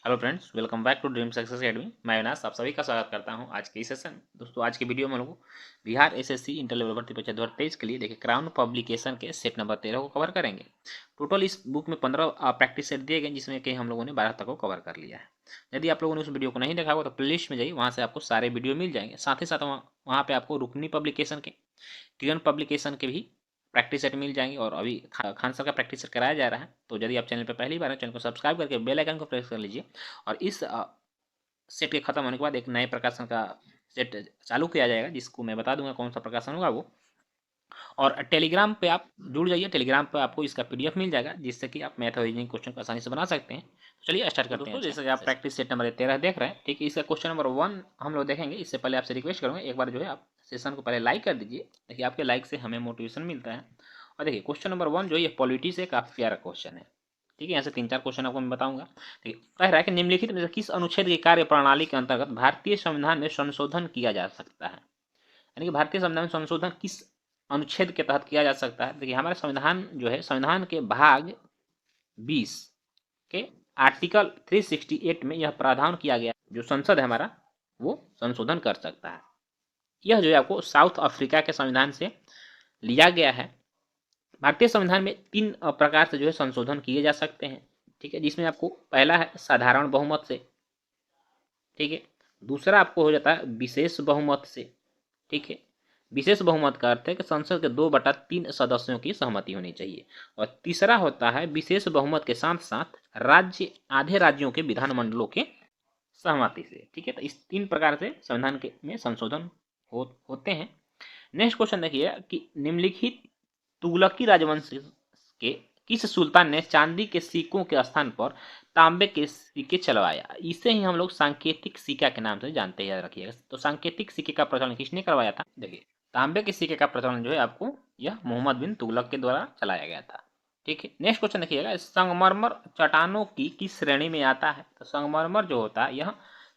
Hello friends, welcome back to dream success academy. मैं अविनाश आप सभी का स्वागत करता हूं आज के इस सेशन। दोस्तों, आज के वीडियो में हम लोग बिहार एसएससी इंटर लेवल भर्ती परीक्षा 2023 के लिए देखिए क्राउन पब्लिकेशन के सेट नंबर 13 को कवर करेंगे। टोटल इस बुक में 15 प्रैक्टिस सेट दिए गए, जिसमें कि हम लोगों ने 12 तक को कवर कर लिया है। यदि आप लोगों ने उस वीडियो को नहीं देखा होगा तो प्लेलिस्ट में जाइए, वहाँ से आपको सारे वीडियो मिल जाएंगे। साथ ही साथ वहाँ पे आपको रुकनी पब्लिकेशन के, किरण पब्लिकेशन के भी प्रैक्टिस सेट मिल जाएंगे। और अभी खान सर का प्रैक्टिस सेट कराया जा रहा है, तो यदि आप चैनल पर पहली बार हैं, चैनल को सब्सक्राइब करके बेल आइकन को प्रेस कर लीजिए। और इस सेट के खत्म होने के बाद एक नए प्रकाशन का सेट चालू किया जाएगा, जिसको मैं बता दूंगा कौन सा प्रकाशन होगा वो। और टेलीग्राम पे आप जुड़ जाइए, टेलीग्राम पे आपको इसका पीडीएफ मिल जाएगा, जिससे कि आप मैथ और रीजनिंग क्वेश्चन को आसानी से बना सकते हैं। तो चलिए स्टार्ट करते हैं। जैसे कि आप प्रैक्टिस सेट नंबर 13 देख रहे हैं, ठीक है, इसका क्वेश्चन नंबर 1 हम लोग देखेंगे। इससे पहले आपसे रिक्वेस्ट करूँगा, एक बार जो है आप सेशन को पहले लाइक कर दीजिए। देखिए, आपके लाइक से हमें मोटिवेशन मिलता है। और देखिए, क्वेश्चन नंबर 1 जो है पॉलिटी से काफ़ी प्यारा क्वेश्चन है। ठीक है, यहाँ से 3-4 क्वेश्चन आपको मैं बताऊंगा। ठीक है, कह रहा है कि निम्नलिखित में से किस अनुच्छेद की कार्य प्रणाली के अंतर्गत भारतीय संविधान में संशोधन किया जा सकता है। यानी कि भारतीय संविधान में संशोधन किस अनुच्छेद के तहत किया जा सकता है। देखिए, हमारे संविधान जो है, संविधान के भाग 20 के आर्टिकल 368 में यह प्रावधान किया गया, जो संसद है हमारा, वो संशोधन कर सकता है। यह जो है आपको साउथ अफ्रीका के संविधान से लिया गया है। भारतीय संविधान में 3 प्रकार से जो है संशोधन किए जा सकते हैं। ठीक है, जिसमें आपको पहला है साधारण बहुमत से। ठीक है, दूसरा आपको हो जाता है विशेष बहुमत से। ठीक है, विशेष बहुमत का अर्थ है कि संसद के 2/3 सदस्यों की सहमति होनी चाहिए। और तीसरा होता है विशेष बहुमत के साथ साथ राज्य, आधे राज्यों के विधानमंडलों के सहमति से। ठीक है, तो इस 3 प्रकार से संविधान के में संशोधन होते हैं। नेक्स्ट क्वेश्चन देखिए कि निम्नलिखित तुगलकी राजवंश के किस सुल्तान ने चांदी के सिक्कों के स्थान पर तांबे के सिक्के चलवाया। इसे ही हम लोग सांकेतिक सिक्का के नाम से जानते हैं, याद रखिएगा। तो सांकेतिक सिक्के का प्रचलन किसने करवाया था। देखिए, तांबे के सिक्के का प्रचलन जो है आपको यह मोहम्मद बिन तुगलक के द्वारा चलाया गया था। ठीक है, नेक्स्ट क्वेश्चन देखिएगा, संगमरमर चट्टानों की किस श्रेणी में आता है। तो संगमरमर जो होता है यह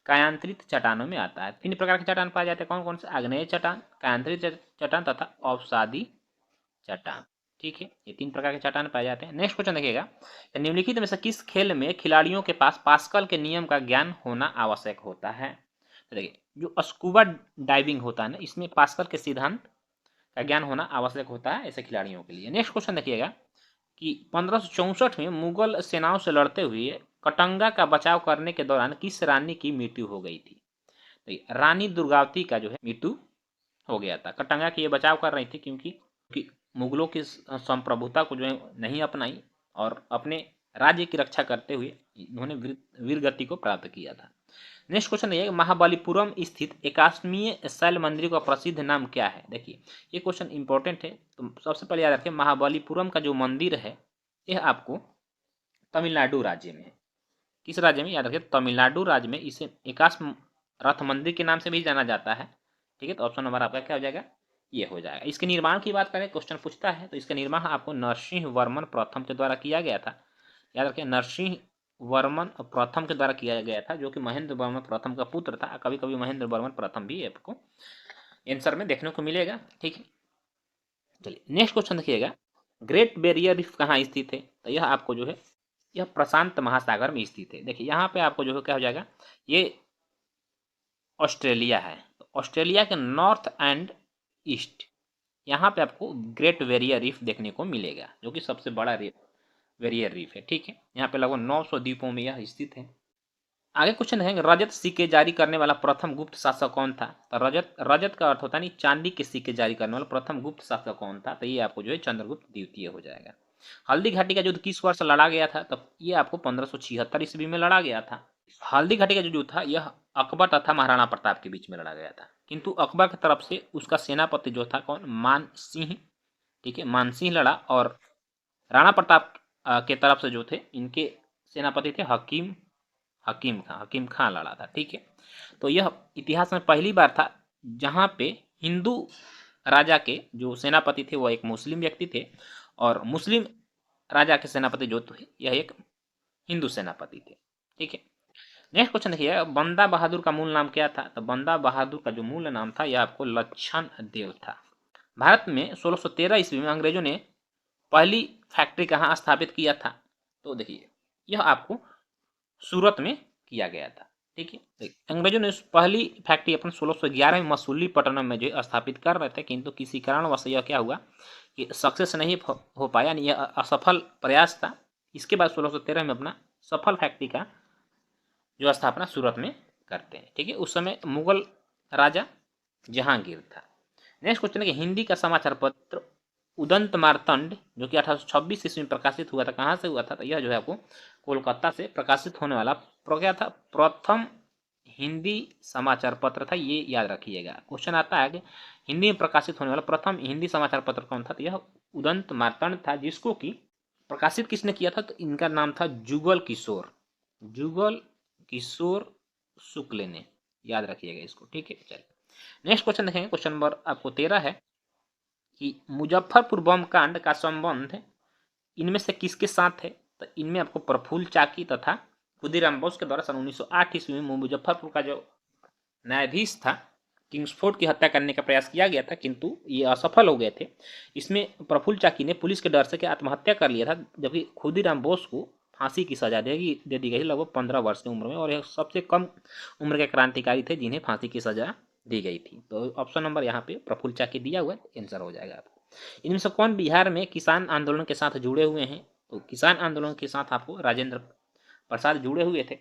कायांतरित चट्टानों में आता है। 3 प्रकार के चट्टान पाए जाते हैं, कौन कौन से। आग्नेय चट्टान, कायांतरित चट्टान तथा अवसादी चट्टान। ठीक है, ये 3 प्रकार के चट्टान पाए जाते हैं। नेक्स्ट क्वेश्चन देखिएगा, निम्नलिखित में से किस खेल में खिलाड़ियों के पास पास्कल के नियम का ज्ञान होना आवश्यक होता है। तो देखिए, जो स्कूबा डाइविंग होता है ना, इसमें पास्कल के सिद्धांत का ज्ञान होना आवश्यक होता है ऐसे खिलाड़ियों के लिए। नेक्स्ट क्वेश्चन देखिएगा कि 1564 में मुगल सेनाओं से लड़ते हुए कटंगा का बचाव करने के दौरान किस रानी की मृत्यु हो गई थी। तो रानी दुर्गावती का जो है मृत्यु हो गया था। कटंगा की ये बचाव कर रही थी, क्योंकि मुगलों की संप्रभुता को जो है नहीं अपनाई, और अपने राज्य की रक्षा करते हुए इन्होंने वीरगति को प्राप्त किया था। नेक्स्ट क्वेश्चन ये, महाबलीपुरम स्थित एकाश्मीय शैल मंदिर का प्रसिद्ध नाम क्या है। देखिए, ये क्वेश्चन इंपॉर्टेंट है, तो सबसे पहले याद रखें, महाबलीपुरम का जो मंदिर है यह आपको तमिलनाडु राज्य में है। किस राज्य में, याद रखिए, तमिलनाडु राज्य में। इसे एकाश रथ मंदिर के नाम से भी जाना जाता है। ठीक है, तो ऑप्शन नंबर आपका क्या हो जाएगा, ये हो जाएगा। इसके निर्माण की बात करें, क्वेश्चन पूछता है, तो इसका निर्माण आपको नरसिंह वर्मन प्रथम के द्वारा किया गया था। याद रखें, नरसिंह वर्मन प्रथम के द्वारा किया गया था, जो कि महेंद्र वर्मन प्रथम का पुत्र था। कभी कभी महेंद्र वर्मन प्रथम भी आपको आंसर में देखने को मिलेगा। ठीक है, चलिए नेक्स्ट क्वेश्चन देखिएगा, ग्रेट बैरियर रीफ कहाँ स्थित है। तो यह आपको जो है यह प्रशांत महासागर में स्थित है। देखिए, यहाँ पे आपको जो है क्या हो जाएगा, ये ऑस्ट्रेलिया है। तो ऑस्ट्रेलिया के नॉर्थ एंड ईस्ट, यहाँ पे आपको ग्रेट बैरियर रीफ देखने को मिलेगा, जो कि सबसे बड़ा बैरियर रीफ है। ठीक है, यहाँ पे लगभग 900 द्वीपों में यह स्थित है। आगे क्वेश्चन है, रजत सिक्के जारी करने वाला प्रथम गुप्त शासक कौन था। तो रजत, रजत का अर्थ होता है नहीं, चांदी के सिक्के जारी करने वाला प्रथम गुप्त शासक कौन था। तो ये आपको जो है चंद्रगुप्त द्वितीय हो जाएगा। हल्दी घाटी का युद्ध किस वर्ष लड़ा गया था। तो ये आपको 1576 ईस्वी में लड़ा गया था। हल्दी घाटी का जो युद्ध था यह अकबर तथा महाराणा प्रताप के बीच में लड़ा गया था, किंतु अकबर की तरफ से उसका सेनापति जो था कौन, मान सिंह। ठीक है, मान सिंह लड़ा, और राणा प्रताप के तरफ से जो थे, इनके सेनापति थे हकीम खां लड़ा था। ठीक है, तो यह इतिहास में पहली बार था जहां पे हिंदू राजा के जो सेनापति थे वो एक मुस्लिम व्यक्ति थे, और मुस्लिम राजा के सेनापति जो थे यह एक हिंदू सेनापति थे। ठीक है, नेक्स्ट क्वेश्चन देखिए, बंदा बहादुर का मूल नाम क्या था। तो बंदा बहादुर का जो मूल नाम था यह आपको लक्षण देव था। भारत में 1613 ईस्वी में अंग्रेजों ने पहली फैक्ट्री कहाँ स्थापित किया था। तो देखिए, यह आपको सूरत में किया गया था। ठीक है, अंग्रेजों ने पहली फैक्ट्री अपन 1611 में मसूलीपट्टनम में जो स्थापित कर रहे थे, किंतु किसी कारणवश यह क्या हुआ कि सक्सेस नहीं हो पाया, यानी यह असफल प्रयास था। इसके बाद 1613 में अपना सफल फैक्ट्री का जो स्थापना सूरत में करते हैं। ठीक है, उस समय मुगल राजा जहांगीर था। नेक्स्ट क्वेश्चन है कि हिंदी का समाचार पत्र उदंत मार्तंड जो कि 1826 ईस्वी में प्रकाशित हुआ था, कहाँ से हुआ था? तो यह जो है आपको कोलकाता से प्रकाशित होने वाला क्या था? प्रथम हिंदी समाचार पत्र था, ये याद रखिएगा। क्वेश्चन आता है कि हिंदी में प्रकाशित होने वाला प्रथम हिंदी समाचार पत्र कौन था? तो यह उदंत मार्तंड था, जिसको कि प्रकाशित किसने किया था? तो इनका नाम था जुगल किशोर, जुगल किशोर शुक्ल ने, याद रखिएगा इसको। ठीक है, चलिए नेक्स्ट क्वेश्चन देखेंगे। क्वेश्चन नंबर आपको 13 है कि मुजफ्फरपुर बम कांड का संबंध इनमें से किसके साथ है? तो इनमें आपको प्रफुल्ल चाकी तथा खुदीराम बोस के द्वारा सन 1908 ईस्वी में मुजफ्फरपुर का जो न्यायाधीश था, किंग्सफोर्ड की हत्या करने का प्रयास किया गया था, किंतु ये असफल हो गए थे। इसमें प्रफुल्ल चाकी ने पुलिस के डर से आत्महत्या कर लिया था, जबकि खुदीराम बोस को फांसी की सजा दे दी गई लगभग 15 वर्ष की उम्र में, और यह सबसे कम उम्र के क्रांतिकारी थे जिन्हें फांसी की सजा दी गई थी। तो ऑप्शन नंबर यहाँ पे प्रफुल्ल चाकी दिया हुआ है, आंसर हो जाएगा आपको। इनमें से कौन बिहार में किसान आंदोलन के साथ जुड़े हुए हैं? तो किसान आंदोलन के साथ आपको राजेंद्र प्रसाद जुड़े हुए थे।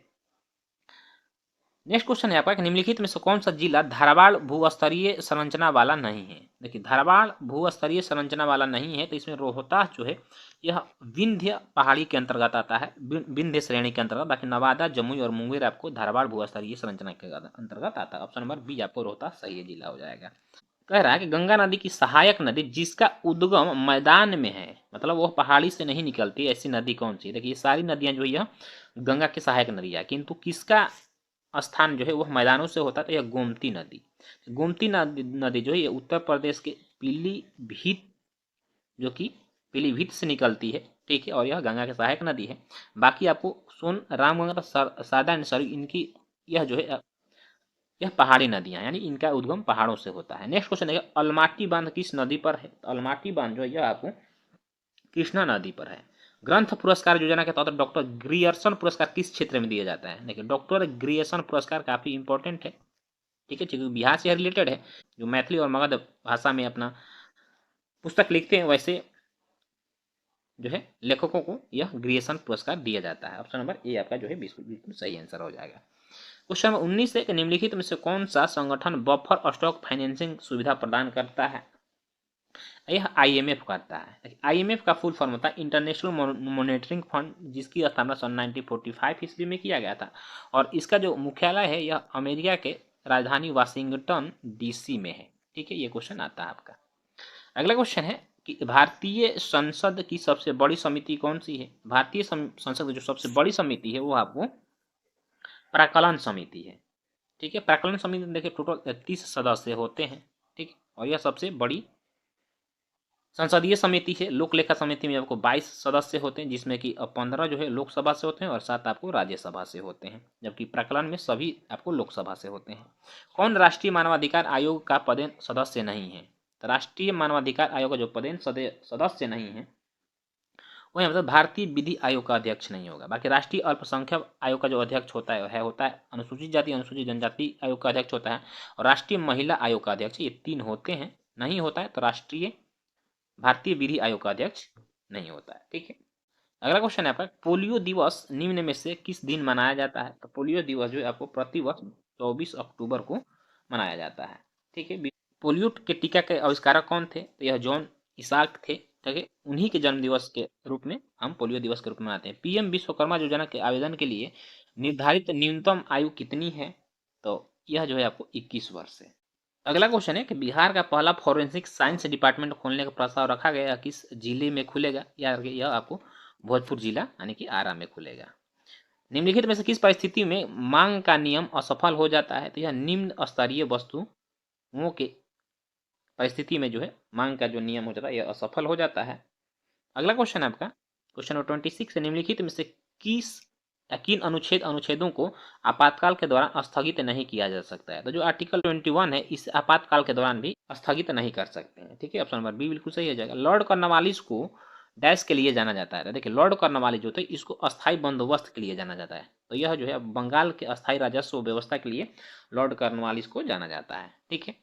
नेक्स्ट क्वेश्चन है आपका कि निम्नलिखित में से कौन सा जिला धारवाड़ भूस्तरीय संरचना वाला नहीं है? देखिए, धारवाड़ भूस्तरीय संरचना वाला नहीं है, तो इसमें रोहतास जो है यह विंध्य पहाड़ी के अंतर्गत आता है, विंध्य श्रेणी के अंतर्गत। बाकी नवादा, जमुई और मुंगेर आपको धारवाड़ भूस्तरीय संरचना के अंतर्गत आता है। ऑप्शन नंबर बी आपको रोहतास सही जिला हो जाएगा। कह रहा है कि गंगा नदी की सहायक नदी जिसका उद्गम मैदान में है, मतलब वह पहाड़ी से नहीं निकलती, ऐसी नदी कौन सी? देखिए, सारी नदियां जो है गंगा की सहायक नदी है, किंतु किसका स्थान जो है वह मैदानों से होता है? तो यह गोमती नदी। गोमती नदी जो है ये उत्तर प्रदेश के पीलीभीत, जो कि पीलीभीत से निकलती है। ठीक है, और यह गंगा की सहायक नदी है। बाकी आपको सोन, रामगंगा, सादा एंड सरयू, इनकी यह जो है यह पहाड़ी नदियां, यानी इनका उद्गम पहाड़ों से होता है। नेक्स्ट क्वेश्चन है अलमाटी बांध किस नदी पर है? तो अलमाटी बांध जो है यह आपको कृष्णा नदी पर है। ग्रंथ पुरस्कार योजना के तहत डॉक्टर ग्रियर्सन पुरस्कार किस क्षेत्र में दिया जाता है? देखिए, डॉक्टर ग्रियर्सन पुरस्कार काफी इंपॉर्टेंट है। ठीक है, क्योंकि बिहार से रिलेटेड है, जो मैथिली और मगध भाषा में अपना पुस्तक लिखते हैं, वैसे जो है लेखकों को यह ग्रियर्सन पुरस्कार दिया जाता है। ऑप्शन नंबर ए आपका जो है बिल्कुल सही आंसर हो जाएगा। क्वेश्चन नंबर 19 है कि निम्नलिखित में से कौन सा संगठन बफर स्टॉक फाइनेंसिंग सुविधा प्रदान करता है? यह IMF करता है। IMF का फुल फॉर्म होता है इंटरनेशनल मॉनेटरिंग फंड, जिसकी स्थापना सन 1945 ईस्वी में किया गया था, और इसका जो मुख्यालय है यह अमेरिका के राजधानी वाशिंगटन DC में है। ठीक है, ये क्वेश्चन आता है आपका। अगला क्वेश्चन है कि भारतीय संसद की सबसे बड़ी समिति कौन सी है? भारतीय संसद की जो सबसे बड़ी समिति है वो आपको प्राक्कलन समिति है। ठीक है, प्राक्कलन समिति में देखिए टोटल 30 सदस्य होते हैं। ठीक, और यह सबसे बड़ी संसदीय समिति है। लोक लेखा समिति में आपको 22 सदस्य होते हैं, जिसमें कि 15 जो है लोकसभा से होते हैं और 7 आपको राज्यसभा से होते हैं, जबकि प्राक्कलन में सभी आपको लोकसभा से होते हैं। कौन राष्ट्रीय मानवाधिकार आयोग का पदेन सदस्य नहीं है? तो राष्ट्रीय मानवाधिकार आयोग का जो पदेन सदस्य नहीं है वही मतलब भारतीय विधि आयोग का अध्यक्ष नहीं होगा। बाकी राष्ट्रीय अल्पसंख्यक आयोग का जो अध्यक्ष होता है अनुसूचित जाति अनुसूचित जनजाति आयोग का अध्यक्ष होता है, और राष्ट्रीय महिला आयोग का अध्यक्ष, ये 3 होते हैं। नहीं होता है तो राष्ट्रीय भारतीय विधि आयोग का अध्यक्ष नहीं होता है। ठीक है, अगला क्वेश्चन है आपका पोलियो दिवस निम्न में से किस दिन मनाया जाता है? तो पोलियो दिवस जो है आपको प्रतिवर्ष 24 अक्टूबर को मनाया जाता है। ठीक है, पोलियो के टीका के आविष्कारक कौन थे? तो यह जॉन इसाक थे। ठीक है, उन्हीं के जन्म दिवस के रूप में हम पोलियो दिवस के रूप में मनाते हैं। PM विश्वकर्मा योजना के आवेदन के लिए निर्धारित न्यूनतम आयु कितनी है? तो यह जो है आपको 21 वर्ष है। अगला क्वेश्चन है कि बिहार का पहला फॉरेंसिक साइंस डिपार्टमेंट खोलने का प्रस्ताव रखा गया, किस जिले में खुलेगा? यह आपको भोजपुर जिला यानी कि आरा में खुलेगा। निम्नलिखित में से किस परिस्थिति में मांग का नियम असफल हो जाता है? तो यह निम्न स्तरीय वस्तुओं के परिस्थिति में जो है मांग का जो नियम हो जाता है यह असफल हो जाता है। अगला क्वेश्चन है आपका क्वेश्चन नंबर 26 है, निम्नलिखित में से किन अनुच्छेदों को आपातकाल के दौरान स्थगित नहीं किया जा सकता है? तो जो आर्टिकल 21 है इस आपातकाल के दौरान भी स्थगित नहीं कर सकते हैं। ठीक है, ऑप्शन नंबर बी बिल्कुल सही हो जाएगा। लॉर्ड कॉर्नवालिस को डैश के लिए जाना जाता है। देखिए, लॉर्ड कॉर्नवालिस जो थे इसको अस्थायी बंदोबस्त के लिए जाना जाता है। तो यह जो है बंगाल के अस्थायी राजस्व व्यवस्था के लिए लॉर्ड कॉर्नवालिस को जाना जाता है। ठीक है,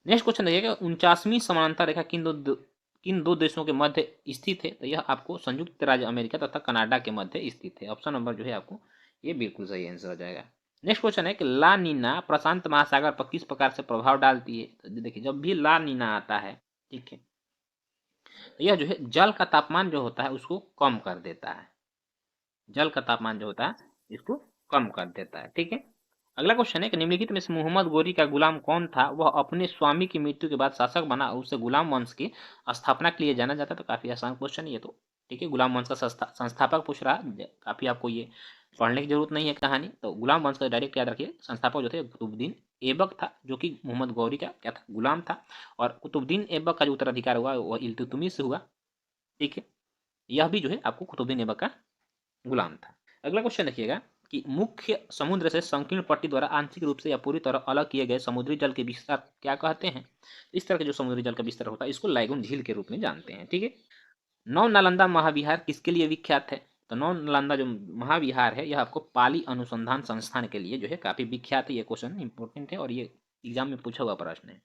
नेक्स्ट क्वेश्चन देखिएगा, 49वीं समानांतर रेखा किन दो देशों के मध्य स्थित है? तो यह आपको संयुक्त राज्य अमेरिका तथा कनाडा के मध्य स्थित है। ऑप्शन नंबर जो है आपको ये बिल्कुल सही आंसर हो जाएगा। नेक्स्ट क्वेश्चन है कि ला नीना प्रशांत महासागर पर किस प्रकार से प्रभाव डालती है? तो देखिए, जब भी ला नीना आता है, ठीक है, तो यह जो है जल का तापमान जो होता है उसको कम कर देता है। जल का तापमान जो होता है इसको कम कर देता है। ठीक है, अगला क्वेश्चन है कि निम्नलिखित में से मोहम्मद गोरी का गुलाम कौन था? वह अपने स्वामी की मृत्यु के बाद शासक बना और उसे गुलाम वंश की स्थापना के लिए जाना जाता। तो काफी आसान क्वेश्चन है ये तो। ठीक है, गुलाम वंश का संस्थापक पूछ रहा है, काफी आपको ये पढ़ने की जरूरत नहीं है कहानी। तो गुलाम वंश का डायरेक्ट याद रखिए, संस्थापक जो थे कुतुबुद्दीन ऐबक था, जो कि मोहम्मद गौरी का क्या था, गुलाम था। और कुतुबुद्दीन ऐबक का जो उत्तराधिकार हुआ वह इल्तुतमिश से हुआ। ठीक है, यह भी जो है आपको कुतुबुद्दीन ऐबक का गुलाम था। अगला क्वेश्चन देखिएगा कि मुख्य समुद्र से संकीर्ण पट्टी द्वारा आंशिक रूप से या पूरी तरह अलग किए गए समुद्री जल के विस्तार क्या कहते हैं? इस तरह के जो समुद्री जल का विस्तार होता है इसको लैगून झील के रूप में जानते हैं। ठीक है, नौ नालंदा महाविहार किसके लिए विख्यात है? तो नौ नालंदा जो महाविहार है यह आपको पाली अनुसंधान संस्थान के लिए जो है काफी विख्यात है। ये क्वेश्चन इंपॉर्टेंट है और ये एग्जाम में पूछा हुआ प्रश्न है।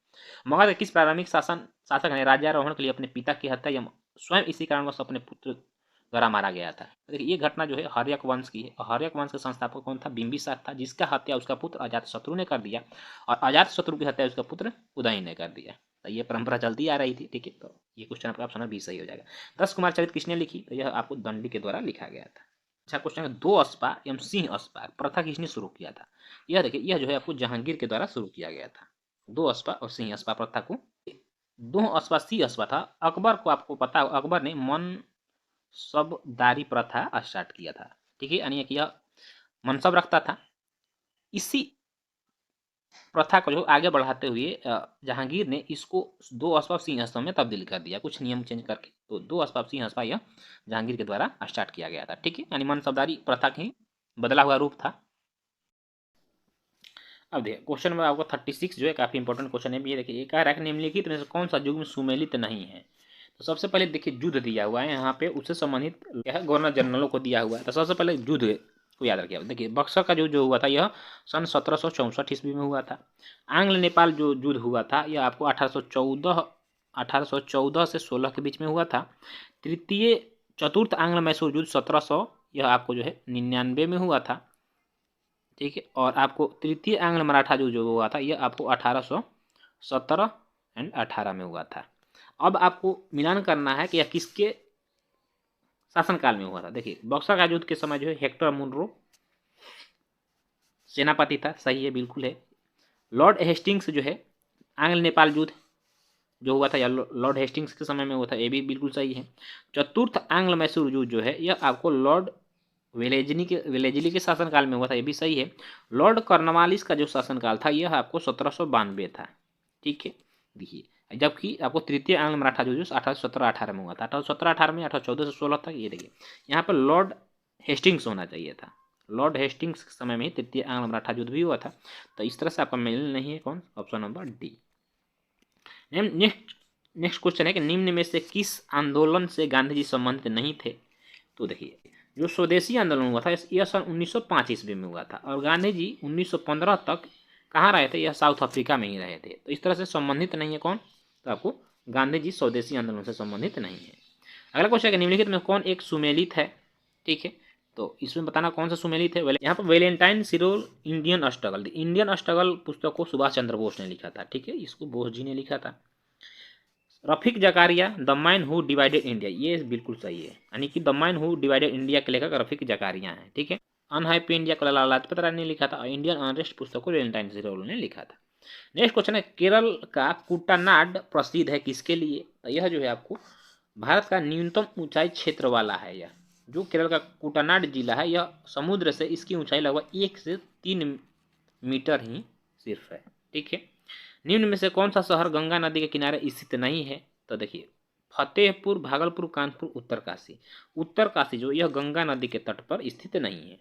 मगध के किस प्रारंभिक शासक ने राज्यारोहण के लिए अपने पिता की हत्या या स्वयं इसी कारणवश अपने पुत्र द्वारा मारा गया था? देखिए, ये घटना जो है हर्यक वंश की है। हर्यक वंश का संस्थापक कौन था? बिंबिसार था, जिसका हत्या उसका पुत्र अजातशत्रु ने कर दिया और अजातशत्रु की हत्या उसका पुत्र उदयन ने कर दिया। तो ये परंपरा चलती आ रही थी। ठीक है, तो ये क्वेश्चन आपका ऑप्शन बी सही हो जाएगा। 10 कुमार चरित किसने लिखी? तो यह आपको दंडी के द्वारा लिखा गया था। अच्छा क्वेश्चन है, दो अस्पा एवं सिंह अस्पा प्रथा किसने शुरू किया था? यह देखिए, यह जो है आपको जहांगीर के द्वारा शुरू किया गया था। दो अस्पा और सिंह अस्पा प्रथा को, दो अस्पा सिंह अस्पा था अकबर को, आपको पता है अकबर ने मनसबदारी प्रथा स्टार्ट किया था। ठीक है, यानी कि यह मनसब रखता था। इसी प्रथा को जो आगे बढ़ाते हुए जहांगीर ने इसको दो अस्पा सिंह अस्पा में तब्दील कर दिया, कुछ नियम चेंज करके। तो दो अस्पा सिंह अस्पा यह जहांगीर के द्वारा स्टार्ट किया गया था। ठीक है, यानी मनसबदारी प्रथा की बदला हुआ रूप था। अब देखिए क्वेश्चन नंबर आपको 36 जो है काफी इंपॉर्टेंट क्वेश्चन है। ये देखिए, ये कह रहा है कि निम्नलिखित में से कौन सा युग्म सुमेलित नहीं है? तो सबसे पहले देखिए युद्ध दिया हुआ है यहाँ पे, उससे संबंधित क्या है, गवर्नर जनरलों को दिया हुआ है। तो सबसे पहले युद्ध को याद रखिए। देखिए, बक्सर का जो हुआ था यह सन 1764 ईस्वी में हुआ था। आंग्ल नेपाल जो युद्ध हुआ था यह आपको 1814 से 16 के बीच में हुआ था। तृतीय चतुर्थ आंग्ल मैसूर युद्ध 1700 यह आपको जो है 99 में हुआ था। ठीक है, और आपको तृतीय आंग्ल मराठा जो हुआ था यह आपको 1817 एंड 18 में हुआ था। अब आपको मिलान करना है कि यह किसके शासनकाल में हुआ था। देखिए, बक्सर का युद्ध के समय जो है हेक्टर मुनरो सेनापति था, सही है, बिल्कुल है। लॉर्ड हेस्टिंग्स जो है आंग्ल नेपाल युद्ध जो हुआ था या लॉर्ड हेस्टिंग्स के समय में हुआ था, ये भी बिल्कुल सही है। चतुर्थ आंग्ल मैसूर युद्ध जो है यह आपको लॉर्ड वेलेजली के शासनकाल में हुआ था, ये भी सही है। लॉर्ड कॉर्नवालिस का जो शासनकाल था यह आपको 1792 था। ठीक है, देखिए, जबकि आपको तृतीय आंग्ल मराठा जो 1817-18 में हुआ था। 1817-18 में 1814 से 16 तक, ये देखिए यहाँ पर लॉर्ड हेस्टिंग्स होना चाहिए था। लॉर्ड हेस्टिंग्स के समय में ही तृतीय आंग्ल मराठा युद्ध भी हुआ था। तो इस तरह से आपका मेल नहीं है, कौन? Option number D. Next question है कि निम्न में से किस आंदोलन से गांधी जी संबंधित नहीं थे? तो देखिए, जो स्वदेशी आंदोलन हुआ था यह सन 1905 ईस्वी में हुआ था और गांधी जी 1915 तक कहाँ रहे थे? यह साउथ अफ्रीका में ही रहे थे। तो इस तरह से संबंधित नहीं है, कौन? तो आपको गांधी जी स्वदेशी आंदोलन से संबंधित नहीं है। अगला क्वेश्चन है कि निम्नलिखित में कौन एक सुमेलित है? ठीक है, तो इसमें बताना कौन सा सुमेलित है। यहाँ पर Valentine सिरोल Indian struggle, Indian struggle पुस्तक को सुभाष चंद्र बोस ने लिखा था। ठीक है, इसको बोस जी ने लिखा था। Rafiq Zakaria the man who divided India, ये बिल्कुल सही है, यानी कि the man who divided India के लेखक रफीक जकारिया हैं। ठीक है, अनहैप्पी इंडिया को लाला लाजपत राय ने लिखा था और इंडियन अनरेस्ट पुस्तक को वैलेंटाइन सिरोल ने लिखा था। नेक्स्ट क्वेश्चन है, केरल का कुट्टानाड प्रसिद्ध है किसके लिए? तो यह जो है आपको भारत का न्यूनतम ऊंचाई क्षेत्र वाला है। यह जो केरल का कुट्टानाड जिला है यह समुद्र से इसकी ऊंचाई लगभग 1 से 3 मीटर ही सिर्फ है। ठीक है, निम्न में से कौन सा शहर गंगा नदी के किनारे स्थित नहीं है? तो देखिए, फतेहपुर, भागलपुर, कानपुर, उत्तरकाशी। उत्तरकाशी जो यह गंगा नदी के तट पर स्थित नहीं है।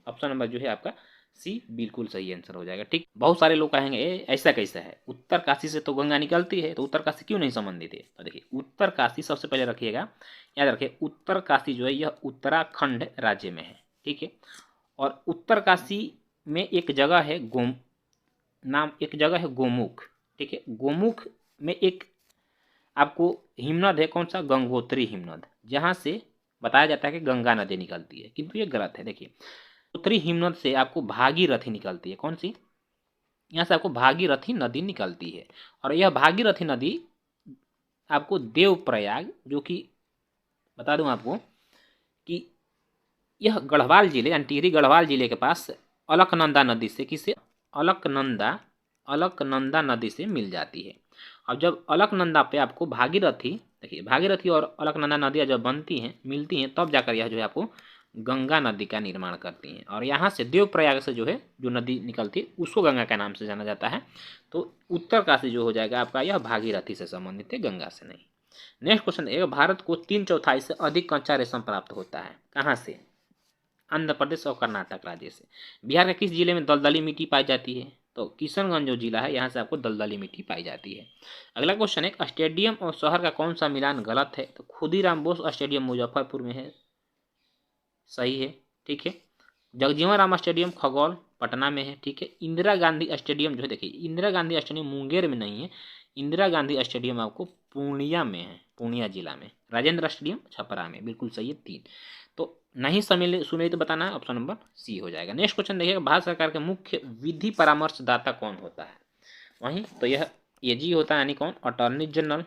ऑप्शन नंबर जो है आपका सी बिल्कुल सही आंसर हो जाएगा। ठीक, बहुत सारे लोग कहेंगे ऐसा कैसा है, उत्तरकाशी से तो गंगा निकलती है, तो उत्तरकाशी क्यों नहीं संबंधित है? तो देखिए, उत्तरकाशी सबसे पहले रखिएगा, याद रखिए उत्तरकाशी जो है यह उत्तराखंड राज्य में है। ठीक है, और उत्तरकाशी में एक जगह है एक जगह है गोमुख, ठीक है। गोमुख में एक आपको हिमनद है, कौन सा, गंगोत्री हिमनद, जहाँ से बताया जाता है कि गंगा नदी निकलती है, किंतु ये गलत है। देखिए, गंगोत्री हिमनद से आपको भागीरथी निकलती है, कौन सी, यहाँ से आपको भागीरथी नदी निकलती है। और यह भागीरथी नदी आपको देवप्रयाग, जो कि बता दूं आपको कि यह गढ़वाल जिले यानी टिहरी गढ़वाल जिले के पास अलकनंदा नदी से अलकनंदा नदी से मिल जाती है। अब जब अलकनंदा पे आपको भागीरथी, देखिए भागीरथी और अलकनंदा नदियाँ जब बनती हैं, मिलती हैं, तब जाकर यह जो है आपको गंगा नदी का निर्माण करती हैं। और यहाँ से देवप्रयाग से जो है जो नदी निकलती है उसको गंगा का नाम से जाना जाता है। तो उत्तरकाशी जो हो जाएगा आपका, यह भागीरथी से संबंधित है, गंगा से नहीं। नेक्स्ट क्वेश्चन है, भारत को 3/4 से अधिक कच्चा रेशम प्राप्त होता है, कहाँ से, आंध्र प्रदेश और कर्नाटक राज्य से। बिहार के किस जिले में दलदली मिट्टी पाई जाती है, तो किशनगंज जो जिला है, यहाँ से आपको दलदली मिट्टी पाई जाती है। अगला क्वेश्चन है, स्टेडियम और शहर का कौन सा मिलान गलत है, तो खुदीराम बोस स्टेडियम मुजफ्फरपुर में है, सही है, ठीक है। जगजीवन राम स्टेडियम खगौल पटना में है, ठीक है। इंदिरा गांधी स्टेडियम जो है, देखिए इंदिरा गांधी स्टेडियम मुंगेर में नहीं है, इंदिरा गांधी स्टेडियम आपको पूर्णिया में है, पूर्णिया जिला में। राजेंद्र स्टेडियम छपरा में, बिल्कुल सही है, 3। तो नहीं सुने तो बताना है, ऑप्शन नंबर सी हो जाएगा। नेक्स्ट क्वेश्चन देखिएगा, भारत सरकार के मुख्य विधि परामर्शदाता कौन होता है, वहीं तो यह एजी होता है, यानी कौन, attorney general.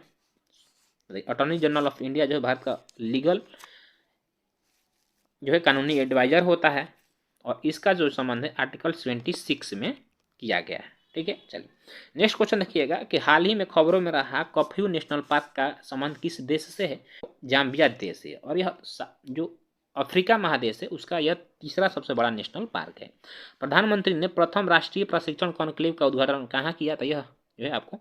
Attorney general of India जो है भारत का लीगल जो है कानूनी एडवाइजर होता है, और इसका जो संबंध है आर्टिकल 26 में किया गया है, ठीक है। चलिए नेक्स्ट क्वेश्चन देखिएगा कि हाल ही में खबरों में रहा कफ्यू नेशनल पार्क का संबंध किस देश से है, जाम्बिया देश से। और यह जो अफ्रीका महादेश है उसका यह तीसरा सबसे बड़ा नेशनल पार्क है। प्रधानमंत्री ने प्रथम राष्ट्रीय प्रशिक्षण कॉन्क्लेव का उद्घाटन कहाँ किया, तो यह जो है आपको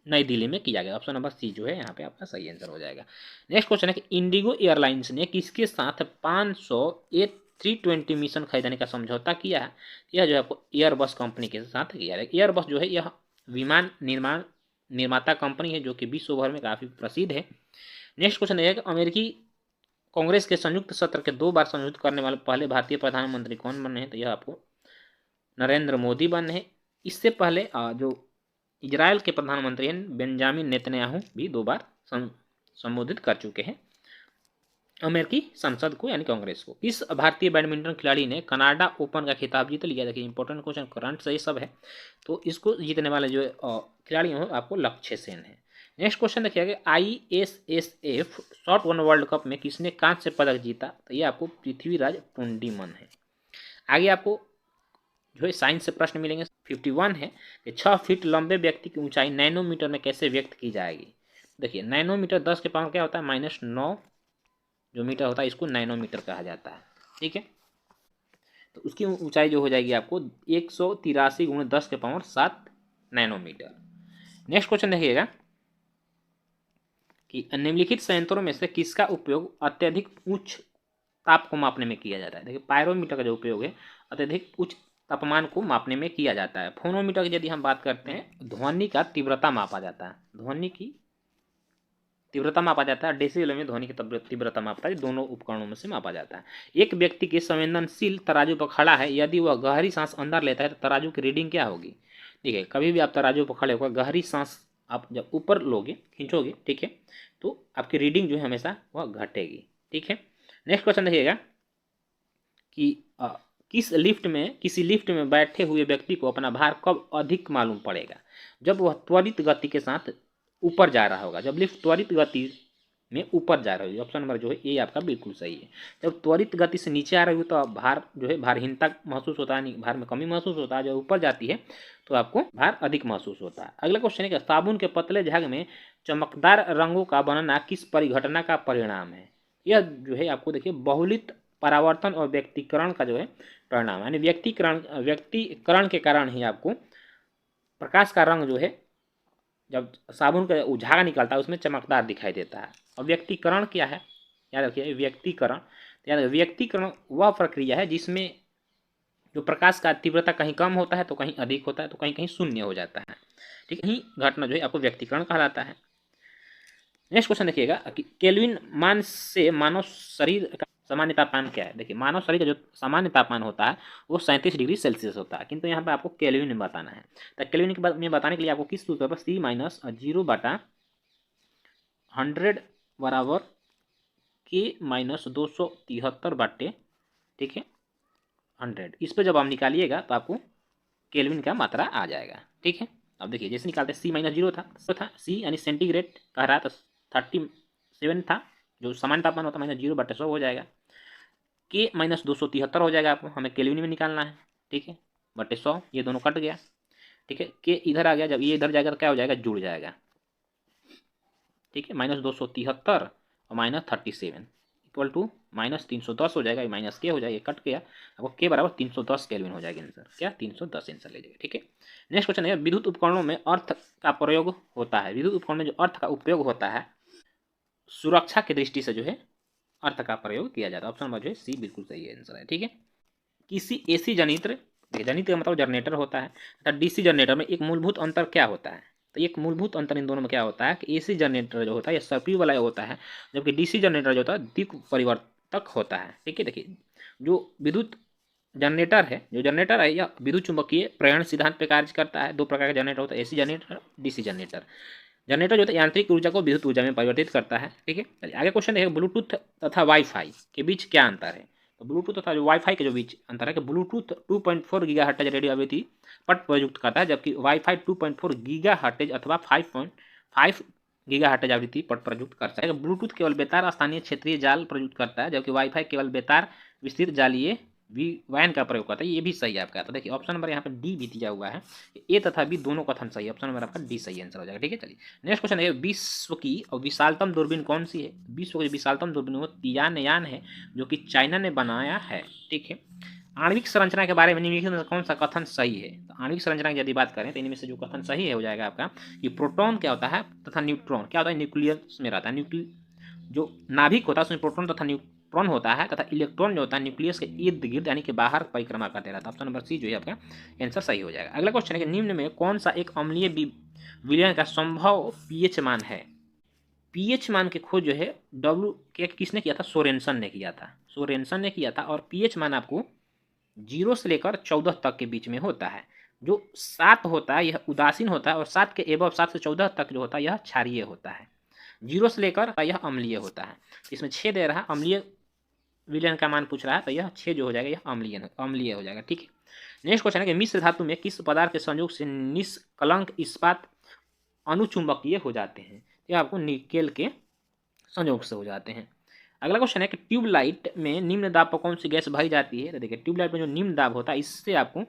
नई दिल्ली में किया गया। ऑप्शन नंबर सी जो है यहाँ पे आपका सही आंसर हो जाएगा। नेक्स्ट क्वेश्चन है कि इंडिगो एयरलाइंस ने किसके साथ 500 A320 मिशन खरीदने का समझौता किया है, यह जो है आपको एयरबस कंपनी के साथ किया है। एयरबस जो है यह विमान निर्माता कंपनी है जो कि विश्व भर में काफ़ी प्रसिद्ध है। नेक्स्ट क्वेश्चन है कि अमेरिकी कांग्रेस के संयुक्त सत्र के 2 बार संयुक्त करने वाले पहले भारतीय प्रधानमंत्री कौन बने हैं, तो यह आपको नरेंद्र मोदी बने हैं। इससे पहले जो इजराइल के प्रधानमंत्री हैं बेंजामिन नेतन्याहू भी 2 बार संबोधित कर चुके हैं अमेरिकी संसद को, यानी कांग्रेस को। इस भारतीय बैडमिंटन खिलाड़ी ने कनाडा ओपन का खिताब जीत लिया। देखिए इंपॉर्टेंट क्वेश्चन, करंट से ये सब है, तो इसको जीतने वाले जो खिलाड़ी हैं आपको लक्ष्य सेन है। नेक्स्ट क्वेश्चन देखिएगा, ISSF short one world cup में किसने कांस्य पदक जीता, तो ये आपको पृथ्वीराज टुंडीमन है। आगे आपको जो है साइंस से प्रश्न मिलेंगे। 51 है कि 6 फीट लंबे व्यक्ति की ऊंचाई नैनोमीटर में कैसे व्यक्त की जाएगी। देखिए नैनोमीटर 10 के पावर क्या होता है, -9 जो मीटर होता है, इसको नैनोमीटर कहा जाता है, ठीक है। तो उसकी ऊंचाई जो हो जाएगी आपको 183 × 10 के पावर 7 नैनोमीटर। नेक्स्ट क्वेश्चन देखिएगा कि निम्नलिखित संयंत्रों में से किसका उपयोग अत्यधिक उच्च ताप को मापने में किया जाता है। देखिए पायरोमीटर का जो उपयोग है अत्यधिक उच्च तापमान को मापने में किया जाता है। फोनोमीटर की यदि हम बात करते हैं, ध्वनि का तीव्रता मापा जाता है, ध्वनि की तीव्रता मापा जाता है। डेसिबल में ध्वनि की तीव्रता मापता है, दोनों उपकरणों में से मापा जाता है। एक व्यक्ति के संवेदनशील तराजू पर खड़ा है, यदि वह गहरी सांस अंदर लेता है तो तराजू की रीडिंग क्या होगी। ठीक है, कभी भी आप तराजू पर खड़े होकर गहरी सांस आप जब ऊपर लोगे, खींचोगे, ठीक है, तो आपकी रीडिंग जो है हमेशा वह घटेगी, ठीक है। नेक्स्ट क्वेश्चन देखिएगा कि किसी लिफ्ट में बैठे हुए व्यक्ति को अपना भार कब अधिक मालूम पड़ेगा, जब वह त्वरित गति के साथ ऊपर जा रहा होगा। जब लिफ्ट त्वरित गति में ऊपर जा रही है, ऑप्शन नंबर जो है ए आपका बिल्कुल सही है। जब त्वरित गति से नीचे आ रही हो तो भार जो है भारहीनता महसूस होता है, भार में कमी महसूस होता है। जब ऊपर जाती है तो आपको भार अधिक महसूस होता है। अगला क्वेश्चन है कि साबुन के पतले झाग में चमकदार रंगों का बनना किस परिघटना का परिणाम है। यह जो है आपको देखिए बहुलित परावर्तन और व्यक्तिकरण का जो है परिणाम, यानी व्यक्तिकरण के कारण ही आपको प्रकाश का रंग जो है जब साबुन का झाग निकलता है उसमें चमकदार दिखाई देता है। और व्यक्तिकरण क्या है, याद रखिए व्यक्तिकरण, याद रखिए व्यक्तिकरण वह प्रक्रिया है जिसमें जो प्रकाश का तीव्रता कहीं कम होता है तो कहीं अधिक होता है तो कहीं कहीं शून्य हो जाता है, ठीक है। यही घटना जो है आपको व्यक्तिकरण कहलाता है। नेक्स्ट क्वेश्चन देखिएगा कि केल्विन मान से मानव शरीर का सामान्य तापमान क्या है? देखिए मानव शरीर का जो सामान्य तापमान होता है वो 37 डिग्री सेल्सियस होता है, किंतु यहाँ पे आपको केल्विन में बताना है। तो केल्विन के में बताने के लिए आपको किस सूत्र पर C-0/100 बराबर K-273 ठीक है 100, इस पर जब आप निकालिएगा तो आपको केल्विन का मात्रा आ जाएगा। ठीक है, अब देखिए जैसे निकालते C-0 था C यानी सेंटीग्रेड कह रहा था 37 था, जो सामान्य तापमान होता है -0/100 हो जाएगा। K-273 हो जाएगा, आपको हमें केल्विन में निकालना है। ठीक है, बटे 100, ये दोनों कट गया। ठीक है, K इधर आ गया, जब ये इधर जाएगा तो क्या हो जाएगा, जुड़ जाएगा। ठीक है, -273 और -37 इक्वल टू -310 हो जाएगा, माइनस के हो जाएगा, कट गया, आपको के बराबर 310 केल्विन हो जाएगा आंसर। क्या 310 आंसर ले जाएगा। ठीक है, नेक्स्ट क्वेश्चन है, विद्युत उपकरणों में अर्थ का प्रयोग होता है। विद्युत उपकरण में जो अर्थ का उपयोग होता है सुरक्षा की दृष्टि से जो है अर्थ का प्रयोग किया जाता है। ऑप्शन नंबर जो है सी बिल्कुल सही आंसर है। ठीक है, किसी एसी जनित्र का मतलब जनरेटर होता है तथा डीसी जनरेटर में एक मूलभूत अंतर क्या होता है? तो एक मूलभूत अंतर इन दोनों में क्या होता है कि एसी जनरेटर जो होता है ये सक्रिय वाला होता है, जबकि डीसी जनरेटर जो होता है दिक् परिवर्तक होता है। ठीक है, देखिए जो विद्युत जनरेटर है, यह विद्युत चुंबकीय प्रेरण सिद्धांत पर कार्य करता है। दो प्रकार का जनरेटर होता है, AC generator, DC generator. Generator जो होता है यांत्रिक ऊर्जा को विद्युत ऊर्जा में परिवर्तित करता है। ठीक है, चलिए आगे क्वेश्चन है, ब्लूटूथ तथा वाईफाई के बीच क्या अंतर है? तो ब्लूटूथ तथा जो वाईफाई के जो बीच अंतर है कि ब्लूटूथ 2.4 गीगाहर्ट्ज रेडियो आवृत्ति पट प्रयुक्त करता है, जबकि वाईफाई 2.4 गीगाहर्ट्ज अथवा 5.5 गीगाहर्ट्ज आवृत्ति पट प्रयुक्त करता है। ब्लूटूथ केवल बेतार स्थानीय क्षेत्रीय जाल प्रयुक्त करता है, जबकि वाईफाई केवल बेतार विस्तृत जालीय वैन का प्रयोग करता है। ये भी सही है आपका। तो देखिए ऑप्शन नंबर यहाँ पे डी भी दिया हुआ है, ए तथा बी दोनों कथन सही है। ऑप्शन नंबर आपका डी सही आंसर हो जाएगा। ठीक है, चलिए नेक्स्ट क्वेश्चन है, विश्व की विशालतम दूरबीन कौन सी है? विश्व की विशालतम दूरबीन वो तियानयान है, जो कि चाइना ने बनाया है। ठीक है, आणविक संरचना के बारे में निम्नलिखित में कौन सा कथन सही है? तो आणविक संरचना की यदि बात करें तो इनमें से जो कथन सही है हो जाएगा आपका कि प्रोटॉन क्या होता है तथा न्यूट्रॉन क्या होता है, न्यूक्लियस में रहता है। जो नाभिक होता है उसमें प्रोटॉन तथा न्यूट्रॉन होता है, तथा इलेक्ट्रॉन जो होता है न्यूक्लियस के इर्द गिर्द यानी कि बाहर परिक्रमा करते रहता है। ऑप्शन नंबर सी जो है आपका आंसर सही हो जाएगा। अगला क्वेश्चन है कि निम्न में कौन सा एक अम्लीय विलयन का संभव पीएच मान है? पीएच मान की खोज जो है किसने किया था? सोरेनसन ने किया था। और पीएच मान आपको 0 से लेकर 14 तक के बीच में होता है। जो 7 होता है यह उदासीन होता है, और 7 के एबव 7 से 14 तक जो होता है यह क्षारीय होता है। 0 से लेकर यह अम्लीय होता है। इसमें 6 दे रहा है, अम्लीय विलयन का मान पूछ रहा है, तो यह 6 जो हो जाएगा यह अम्लीय हो जाएगा। ठीक है, नेक्स्ट क्वेश्चन है कि मिश्र धातु में किस पदार्थ के संयोग से निष्कलंक इस्पात अनुचुंबकीय हो जाते हैं? यह आपको निकेल के संयोग से हो जाते हैं। अगला क्वेश्चन है कि ट्यूबलाइट में निम्न दाब पर कौन सी गैस भरी जाती है? तो देखिए ट्यूबलाइट में जो निम्न दाब होता है इससे आपको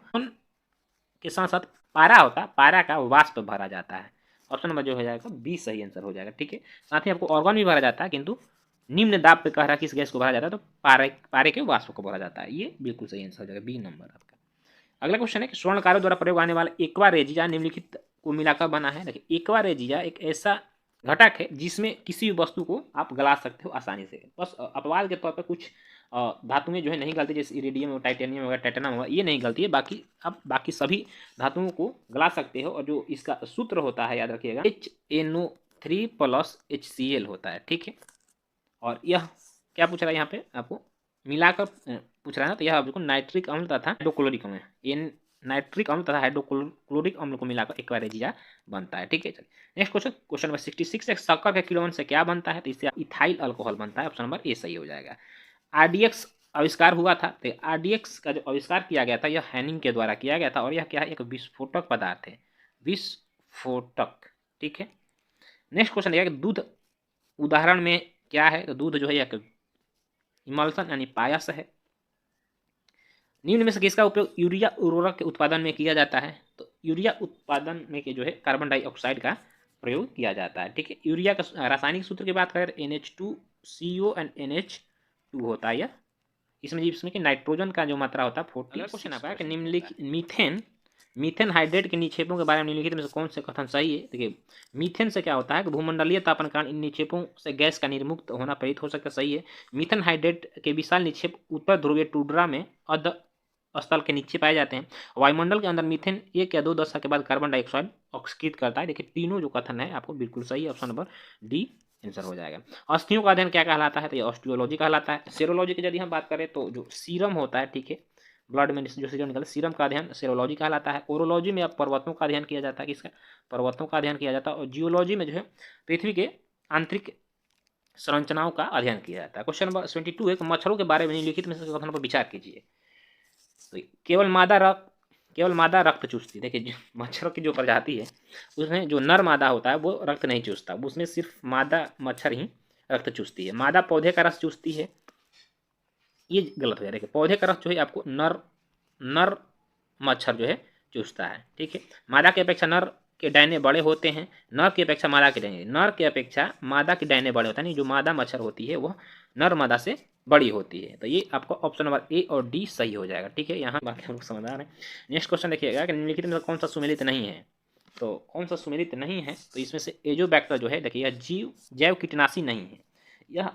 के साथ साथ पारा होता है, पारा का वाष्प भरा जाता है। ऑप्शन नंबर जो हो जाएगा बी सही आंसर हो जाएगा। ठीक है, साथ ही आपको ऑर्गन भी भरा जाता है, किंतु निम्न दाब पे कह रहा है किस गैस को भरा जाता है, तो पारे के वाष्प को भरा जाता है। ये बिल्कुल सही आंसर हो जाएगा, बी नंबर आपका। अगला क्वेश्चन है कि स्वर्णकारों द्वारा प्रयोग आने वाला एक्वा रेजिया निम्नलिखित को मिलाकर बना है। देखिए एक्वा रेजिया एक ऐसा घटक है जिसमें किसी भी वस्तु को आप गला सकते हो आसानी से। बस अपवाद के तौर पर कुछ धातुएं जो है नहीं गलती, जैसे इरिडियम और टाइटेनियम होगा, टाइटेनम होगा, ये नहीं गलती है। बाकी अब बाकी सभी धातुओं को गला सकते हो। और जो इसका सूत्र होता है याद रखिएगा HNO3+HCl होता है। ठीक है, और यह क्या पूछ रहा है यहाँ पे आपको मिलाकर पूछ रहा है, तो यह आपको नाइट्रिक अम्ल तथा हाइड्रोक्लोरिक अम्ल नाइट्रिक अम्ल तथा हाइड्रोक्लोरिक अम्ल को मिलाकर एक्वा रेजिया बनता है। ठीक है, चलिए नेक्स्ट क्वेश्चन नंबर 66 है, शक्कर के किण्वन से क्या बनता है? तो इससे इथाइल अल्कोहल बनता है। ऑप्शन नंबर ए सही हो जाएगा। RDX आविष्कार हुआ था, तो RDX का जो आविष्कार किया गया था यह हैनिंग के द्वारा किया गया था, और यह क्या है, एक विस्फोटक पदार्थ है, विस्फोटक। ठीक है, नेक्स्ट क्वेश्चन है कि दूध उदाहरण में क्या है? तो दूध जो है एक इमल्सन यानी पायस है। निम्न में से किसका उपयोग यूरिया उर्वरक के उत्पादन में किया जाता है? तो यूरिया उत्पादन में के जो है कार्बन डाइऑक्साइड का प्रयोग किया जाता है। ठीक है, यूरिया का रासायनिक सूत्र की बात करें NH2CO एंड NH2 होता है। इसमें कि नाइट्रोजन का जो मात्रा होता है 40। क्वेश्चन आता है कि निम्नलिखित मीथेन हाइड्रेट के निक्षेपों के बारे में निम्नलिखित में से कौन से कथन सही है? देखिए मीथेन से क्या होता है कि भूमंडलीय तापन कारण इन निक्षेपों से गैस का निर्मुक्त होना प्रेरित हो सकता है, सही है। मीथेन हाइड्रेट के विशाल निक्षेप उत्तर ध्रुवीय टुंड्रा में अर्ध स्थल के नीचे पाए जाते हैं। वायुमंडल के अंदर मीथेन 1 या 2 दशक के बाद कार्बन डाइऑक्साइड ऑक्सीकृत करता है। देखिए तीनों जो कथन है आपको बिल्कुल सही है। ऑप्शन नंबर डी आंसर हो जाएगा। अस्थियों का अध्ययन क्या कहलाता है? तो ये ऑस्टियोलॉजी कहलाता है। सेरोलॉजी की यदि हम बात करें तो जो सीरम होता है, ठीक है, ब्लड में जो सीरम निकलता है, सीरम का अध्ययन सेरोलॉजी कहलाता है। ओरोलॉजी में अब पर्वतों का अध्ययन किया जाता है, किसका? पर्वतों का अध्ययन किया जाता है। और जियोलॉजी में जो है पृथ्वी के आंतरिक संरचनाओं का अध्ययन किया जाता है। क्वेश्चन नंबर 22 है, मच्छरों के बारे में निम्नलिखित में से कथन पर विचार कीजिए। तो केवल मादा रक्त चूसती। देखिए मच्छरों की जो प्रजाति है उसमें जो नर मादा होता है वो रक्त नहीं चूसता, उसमें सिर्फ मादा मच्छर ही रक्त चूसती है। मादा पौधे का रस चूसती है, ये गलत हो गया। देखिए पौधे का रस जो है आपको नर नर मच्छर जो है चूसता है, ठीक है। मादा की अपेक्षा नर के डैने बड़े होते हैं, नर की अपेक्षा मादा के डैने, नर की अपेक्षा मादा के डैने बड़े होते हैं। जो मादा मच्छर होती है वह नर मादा से बड़ी होती है। तो ये आपको ऑप्शन नंबर ए और डी सही हो जाएगा, ठीक है। यहाँ बाकी हम लोग समाधान है। नेक्स्ट क्वेश्चन देखिएगा कि निम्नलिखित में कौन सा सुमेलित नहीं है? तो कौन सा सुमेलित नहीं है? तो इसमें से एजोबैक्टर जो है, देखिए यह जैव कीटनाशी नहीं है। यह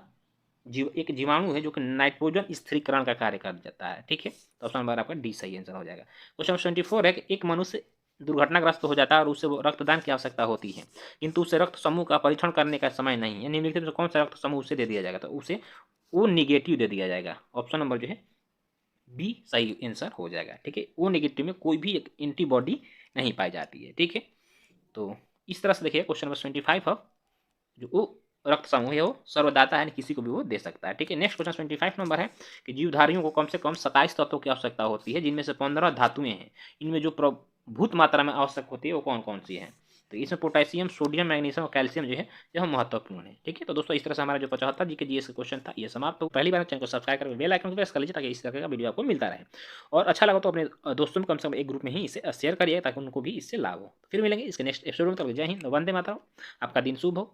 एक जीवाणु है जो कि नाइट्रोजन स्थिरीकरण का कार्य कर जाता है, ठीक है। तो ऑप्शन नंबर आपका डी सही आंसर हो जाएगा। क्वेश्चन 24 है कि एक मनुष्य दुर्घटनाग्रस्त हो जाता है और उसे रक्तदान की आवश्यकता होती है, किंतु उसे रक्त समूह का परीक्षण करने का समय नहीं है। निम्नलिखित में कौन सा रक्त समूह उसे दे दिया जाएगा? तो उसे ओ निगेटिव दे दिया जाएगा। ऑप्शन नंबर जो है बी सही आंसर हो जाएगा, ठीक है। ओ निगेटिव में कोई भी एंटीबॉडी नहीं पाई जाती है, ठीक है। तो इस तरह से देखिए क्वेश्चन नंबर 25 है, जो ओ रक्त समूह है वो सर्वदाता है, किसी को भी वो दे सकता है, ठीक है। नेक्स्ट क्वेश्चन 25 नंबर है कि जीवधारियों को कम से कम 27 तत्वों की आवश्यकता होती है, जिनमें से 15 धातुएं हैं। इनमें जो प्रभुत मात्रा में आवश्यक होती है वो कौन कौन सी है? तो इसमें पोटेशियम, सोडियम, मैग्नीशियम और कैल्शियम जो है यह महत्वपूर्ण है, ठीक है। तो दोस्तों इस तरह से हमारा जो 75 जी के जीएस का क्वेश्चन था ये समाप्त। तो पहली बार चैनल को सब्सक्राइब करके बेल आइकन को प्रेस कर लीजिए ताकि इस तरह का वीडियो आपको मिलता रहे। और अच्छा लगा तो अपने दोस्तों में कम से कम एक ग्रुप में ही इसे शेयर करिए ताकि उनको भी इससे लाभ हो। फिर मिलेंगे इसके नेक्स्ट एपिसोड में। तब जय हिंद, वंदे मातरम। आपका दिन शुभ हो।